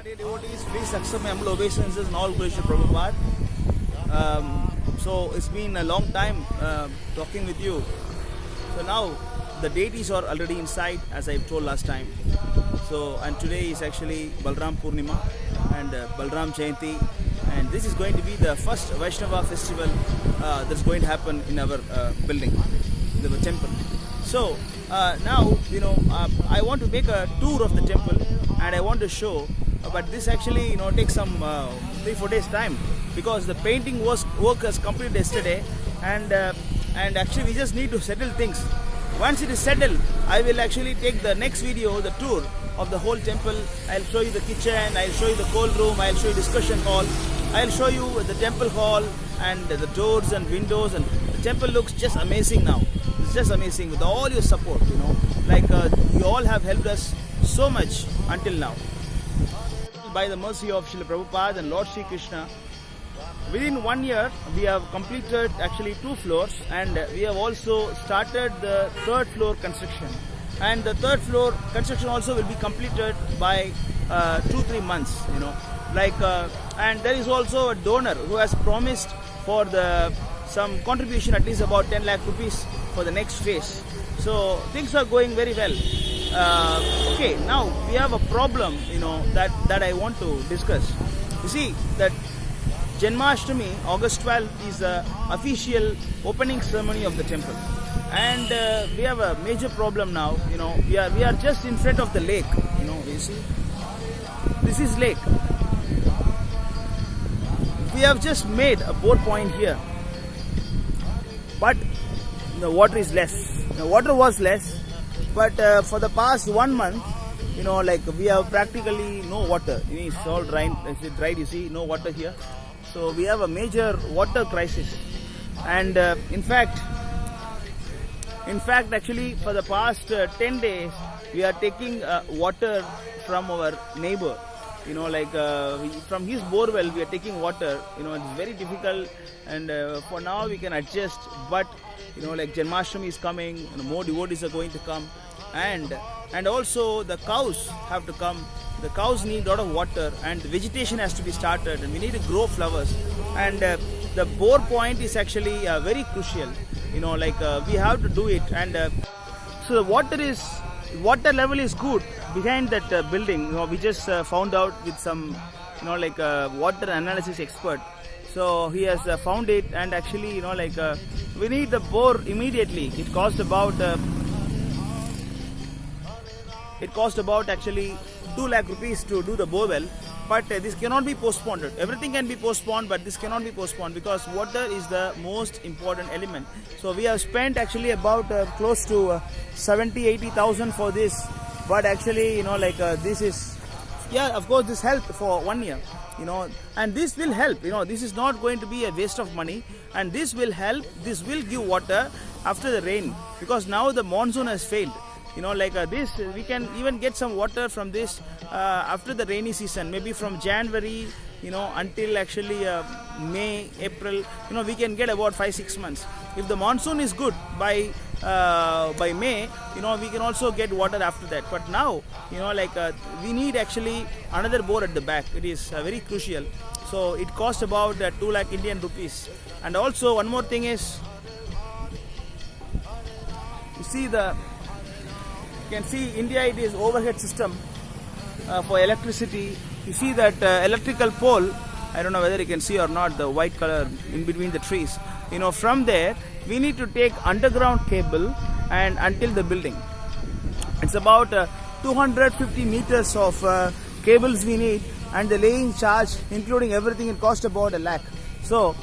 Dear devotees, please accept my humble obeisances and all glory to Prabhupada. So it's been a long time talking with you. So now the deities are already inside, as I told last time. So and today is actually Balram Purnima and Balram Jayanti, and this is going to be the first Vaishnava festival that's going to happen in our building, the temple. So now I want to make a tour of the temple and I want to show. But this actually takes some 3-4 days time because the painting work has completed yesterday, and actually we just need to settle things. Once it is settled, I will actually take the next video, the tour of the whole temple. I'll show you the kitchen, I'll show you the cold room, I'll show you discussion hall, I'll show you the temple hall and the doors and windows, and the temple looks just amazing now. It's just amazing with all your support, you all have helped us so much until now. By the mercy of Srila Prabhupada and Lord Sri Krishna, within 1 year we have completed actually 2 floors, and we have also started the 3rd floor construction, and the 3rd floor construction also will be completed by 2-3 months, and there is also a donor who has promised for some contribution, at least about 10 lakh rupees for the next phase. So things are going very well. Okay, now we have a problem, that I want to discuss. You see that Janmashtami, August 12th, is the official opening ceremony of the temple, and we have a major problem now. We are just in front of the lake. You see, this is lake. We have just made a boat point here, but the water is less. The water was less. But for the past 1 month, we have practically no water. It's all dry, you see, no water here. So we have a major water crisis. And in fact, actually, for the past 10 days, we are taking water from our neighbor. From his borewell, we are taking water. It's very difficult, and for now we can adjust. But Janmashtami is coming, more devotees are going to come, and also the cows have to come. The cows need a lot of water, and the vegetation has to be started, and we need to grow flowers. And the bore point is actually very crucial. We have to do it, and so the water level is good behind that building. We just found out with some water analysis expert. So he has found it, and actually we need the bore immediately. It cost about actually 2 lakh rupees to do the bore well, but this cannot be postponed. Everything can be postponed, but this cannot be postponed because water is the most important element. So we have spent actually about close to 70,000-80,000 for this, but actually this is, of course this helped for 1 year, and this will help. This is not going to be a waste of money, and this will help. This will give water after the rain, because now the monsoon has failed. This we can even get some water from this after the rainy season, maybe from January until actually May, April. We can get about 5-6 months. If the monsoon is good by May, we can also get water after that. But now we need actually another bore at the back. It is very crucial. So it costs about 2 lakh Indian rupees. And also one more thing is, you can see India, it is overhead system for electricity. You see that electrical pole, I don't know whether you can see or not, the white color in between the trees. From there we need to take underground cable and until the building. It's about 250 meters of cables we need, and the laying charge including everything, it cost about 1 lakh. So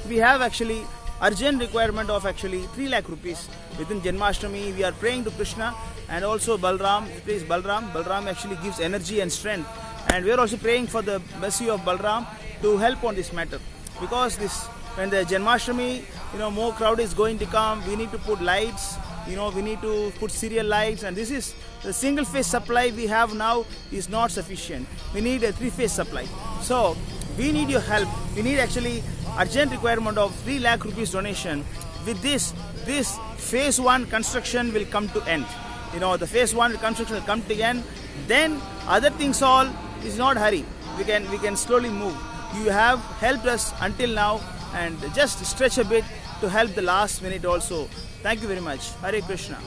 we have actually urgent requirement of actually 3 lakh rupees within Janmashtami. We are praying to Krishna and also Balram. Please, Balram actually gives energy and strength, and we are also praying for the mercy of Balram to help on this matter, because when the Janmashtami more crowd is going to come, we need to put lights, we need to put serial lights, and this is the single phase supply we have now is not sufficient. We need a 3-phase supply. So we need your help. We need actually urgent requirement of 3 lakh rupees donation. With this phase 1 construction will come to end. The phase 1 construction will come to end. then other things all is not hurry. We can slowly move. You have helped us until now, and just stretch a bit to help the last minute also. Thank you very much. Hare Krishna.